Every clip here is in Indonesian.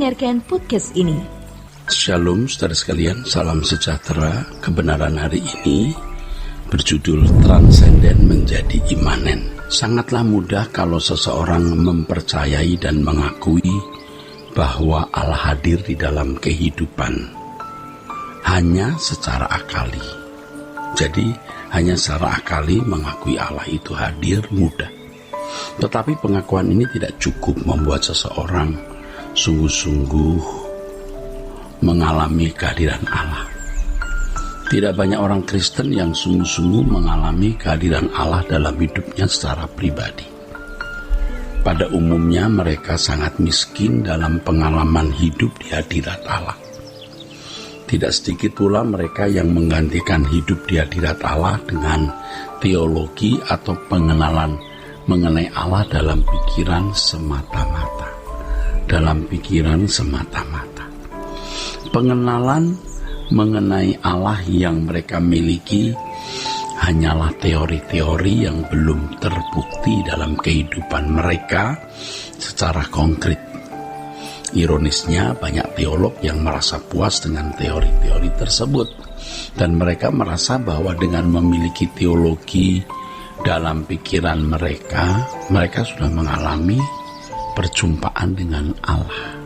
mendengarkan podcast ini. Shalom saudara sekalian, salam sejahtera. Kebenaran hari ini berjudul Transenden Menjadi Imanen. Sangatlah mudah kalau seseorang mempercayai dan mengakui bahwa Allah hadir di dalam kehidupan hanya secara akali. Jadi hanya secara akali mengakui Allah itu hadir mudah. Tetapi pengakuan ini tidak cukup membuat seseorang sungguh-sungguh mengalami kehadiran Allah. Tidak banyak orang Kristen yang sungguh-sungguh mengalami kehadiran Allah dalam hidupnya secara pribadi. Pada umumnya mereka sangat miskin dalam pengalaman hidup di hadirat Allah. Tidak sedikit pula mereka yang menggantikan hidup di hadirat Allah dengan teologi atau pengenalan mengenai Allah dalam pikiran semata-mata. Pengenalan mengenai Allah yang mereka miliki hanyalah teori-teori yang belum terbukti dalam kehidupan mereka secara konkret. Ironisnya, banyak teolog yang merasa puas dengan teori-teori tersebut, dan mereka merasa bahwa dengan memiliki teologi dalam pikiran mereka, mereka sudah mengalami perjumpaan dengan Allah.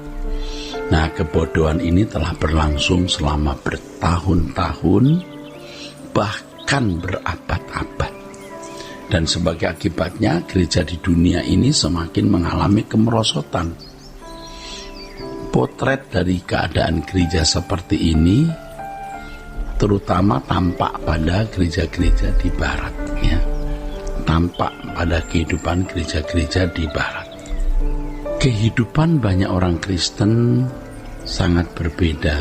Nah, kebodohan ini telah berlangsung selama bertahun-tahun, bahkan berabad-abad. Dan sebagai akibatnya, gereja di dunia ini semakin mengalami kemerosotan. Potret dari keadaan gereja seperti ini terutama tampak pada gereja-gereja di barat, ya. Tampak pada kehidupan gereja-gereja di barat. Kehidupan banyak orang Kristen sangat berbeda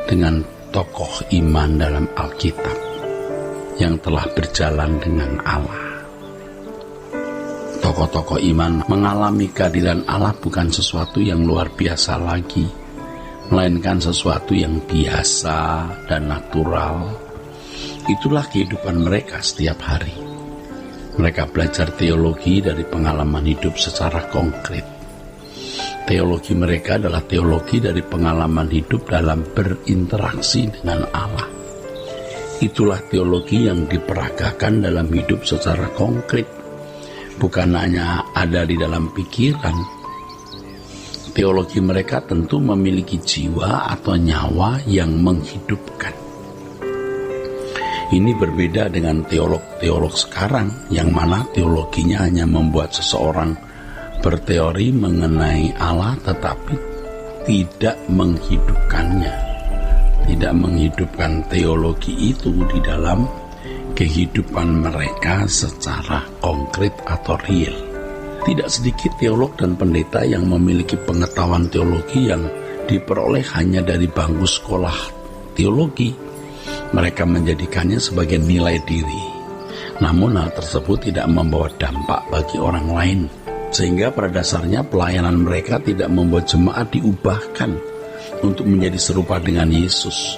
dengan tokoh iman dalam Alkitab yang telah berjalan dengan Allah. Tokoh-tokoh iman mengalami kehadiran Allah bukan sesuatu yang luar biasa lagi, melainkan sesuatu yang biasa dan natural. Itulah kehidupan mereka setiap hari. Mereka belajar teologi dari pengalaman hidup secara konkret. Teologi mereka adalah teologi dari pengalaman hidup dalam berinteraksi dengan Allah. Itulah teologi yang diperagakan dalam hidup secara konkret, bukan hanya ada di dalam pikiran. Teologi mereka tentu memiliki jiwa atau nyawa yang menghidupkan. Ini berbeda dengan teolog-teolog sekarang, yang mana teologinya hanya membuat seseorang berteori mengenai Allah tetapi tidak menghidupkannya, tidak menghidupkan teologi itu di dalam kehidupan mereka secara konkret atau real. Tidak sedikit teolog dan pendeta yang memiliki pengetahuan teologi yang diperoleh hanya dari bangku sekolah teologi. Mereka menjadikannya sebagai nilai diri. Namun hal tersebut tidak membawa dampak bagi orang lain, sehingga pada dasarnya pelayanan mereka tidak membuat jemaat diubahkan untuk menjadi serupa dengan Yesus.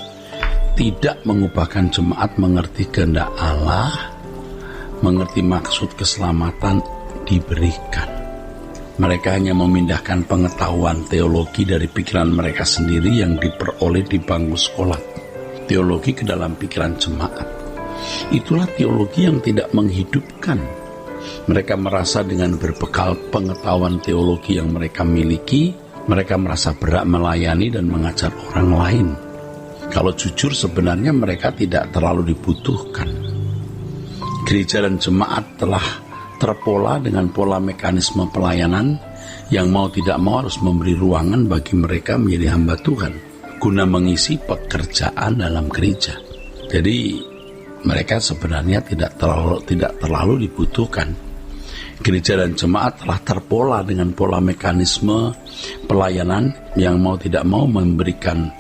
Tidak mengubahkan jemaat mengerti kehendak Allah, mengerti maksud keselamatan diberikan. Mereka hanya memindahkan pengetahuan teologi dari pikiran mereka sendiri yang diperoleh di bangku sekolah teologi ke dalam pikiran jemaat. Itulah teologi yang tidak menghidupkan. Mereka merasa dengan berbekal pengetahuan teologi yang mereka miliki, mereka merasa berhak melayani dan mengajar orang lain. Kalau jujur, sebenarnya mereka tidak terlalu dibutuhkan. Gereja dan jemaat telah terpola dengan pola mekanisme pelayanan yang mau tidak mau harus memberi ruangan bagi mereka menjadi hamba Tuhan guna mengisi pekerjaan dalam gereja. Jadi mereka sebenarnya tidak terlalu dibutuhkan. Gereja dan jemaat telah terpola dengan pola mekanisme pelayanan yang mau tidak mau memberikan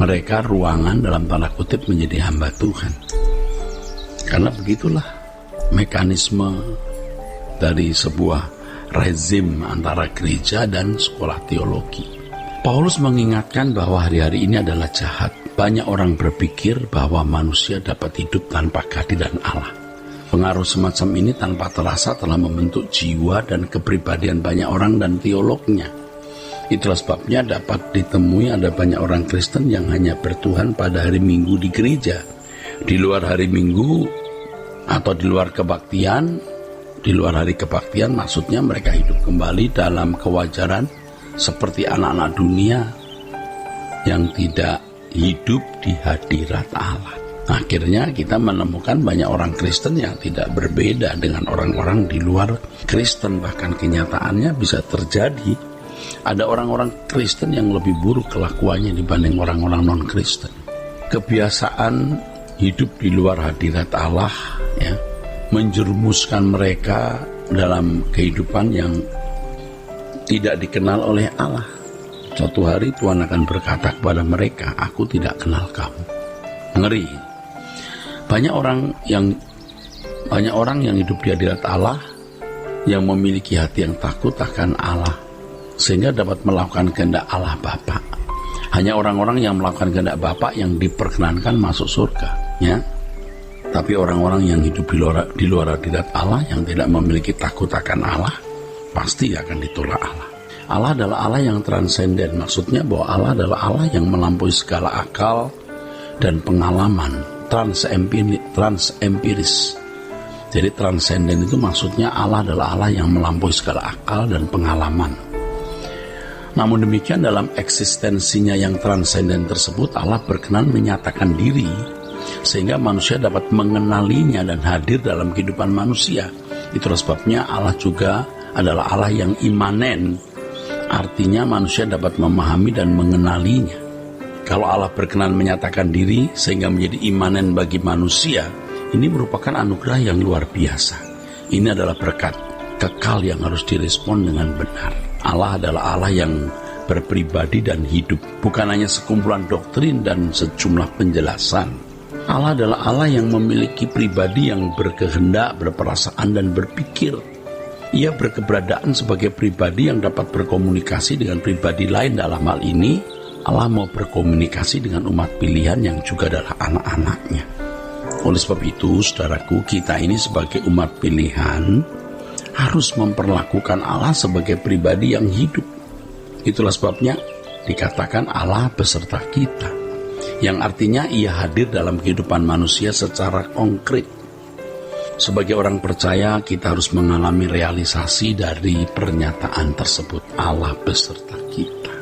mereka ruangan dalam tanda kutip menjadi hamba Tuhan. Karena begitulah mekanisme dari sebuah rezim antara gereja dan sekolah teologi. Paulus mengingatkan bahwa hari-hari ini adalah jahat. Banyak orang berpikir bahwa manusia dapat hidup tanpa kehadiran Allah. Pengaruh semacam ini tanpa terasa telah membentuk jiwa dan kepribadian banyak orang dan teolognya. Itulah sebabnya dapat ditemui ada banyak orang Kristen yang hanya bertuhan pada hari Minggu di gereja. Di luar hari Minggu atau di luar kebaktian, di luar hari kebaktian maksudnya mereka hidup kembali dalam kewajaran seperti anak-anak dunia yang tidak hidup di hadirat Allah. Akhirnya kita menemukan banyak orang Kristen yang tidak berbeda dengan orang-orang di luar Kristen. Bahkan kenyataannya bisa terjadi ada orang-orang Kristen yang lebih buruk kelakuannya dibanding orang-orang non-Kristen. Kebiasaan hidup di luar hadirat Allah ya, menjerumuskan mereka dalam kehidupan yang tidak dikenal oleh Allah. Suatu hari Tuhan akan berkata kepada mereka, "Aku tidak kenal kamu." Ngeri. Banyak orang yang hidup di hadirat Allah yang memiliki hati yang takut akan Allah sehingga dapat melakukan kehendak Allah Bapa. Hanya orang-orang yang melakukan kehendak Bapa yang diperkenankan masuk surga, ya. Tapi orang-orang yang hidup di luar hadirat Allah yang tidak memiliki takut akan Allah pasti akan ditolak Allah. Allah adalah Allah yang transenden. Maksudnya bahwa Allah adalah Allah yang melampaui segala akal dan pengalaman, transempiris. Jadi transenden itu maksudnya Allah adalah Allah yang melampaui segala akal dan pengalaman. Namun demikian dalam eksistensinya yang transenden tersebut Allah berkenan menyatakan diri sehingga manusia dapat mengenalinya dan hadir dalam kehidupan manusia. Itulah sebabnya Allah juga adalah Allah yang imanen. Artinya manusia dapat memahami dan mengenalinya. Kalau Allah berkenan menyatakan diri sehingga menjadi imanen bagi manusia, ini merupakan anugerah yang luar biasa. Ini adalah berkat kekal yang harus direspon dengan benar. Allah adalah Allah yang berpribadi dan hidup, bukan hanya sekumpulan doktrin dan sejumlah penjelasan. Allah adalah Allah yang memiliki pribadi yang berkehendak, berperasaan, dan berpikir. Ia berkeberadaan sebagai pribadi yang dapat berkomunikasi dengan pribadi lain. Dalam hal ini, Allah mau berkomunikasi dengan umat pilihan yang juga adalah anak-anaknya. Oleh sebab itu, saudaraku, kita ini sebagai umat pilihan harus memperlakukan Allah sebagai pribadi yang hidup. Itulah sebabnya dikatakan Allah beserta kita, yang artinya ia hadir dalam kehidupan manusia secara konkret. Sebagai orang percaya, kita harus mengalami realisasi dari pernyataan tersebut, Allah beserta kita.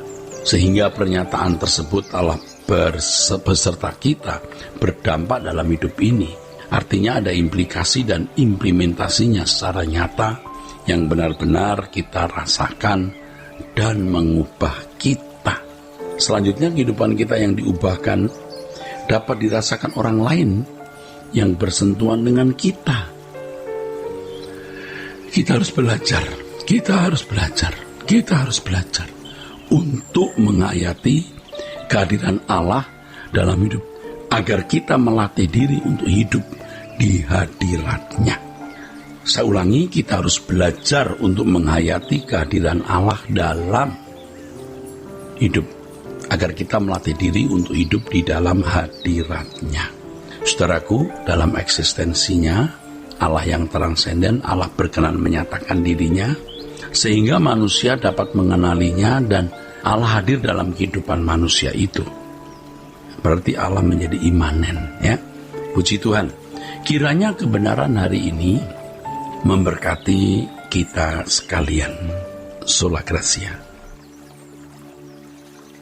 Sehingga pernyataan tersebut, Allah beserta kita, berdampak dalam hidup ini. Artinya ada implikasi dan implementasinya secara nyata yang benar-benar kita rasakan dan mengubah kita. Selanjutnya kehidupan kita yang diubahkan dapat dirasakan orang lain yang bersentuhan dengan kita. Kita harus belajar untuk menghayati kehadiran Allah dalam hidup, agar kita melatih diri untuk hidup di hadirat-Nya. Saya ulangi, kita harus belajar untuk menghayati kehadiran Allah dalam hidup, agar kita melatih diri untuk hidup di dalam hadirat-Nya. Saudaraku, dalam eksistensinya, Allah yang transenden, Allah berkenan menyatakan dirinya, sehingga manusia dapat mengenalinya dan Allah hadir dalam kehidupan manusia itu. Berarti Allah menjadi imanen, ya. Puji Tuhan. Kiranya kebenaran hari ini memberkati kita sekalian. Sola Gracia.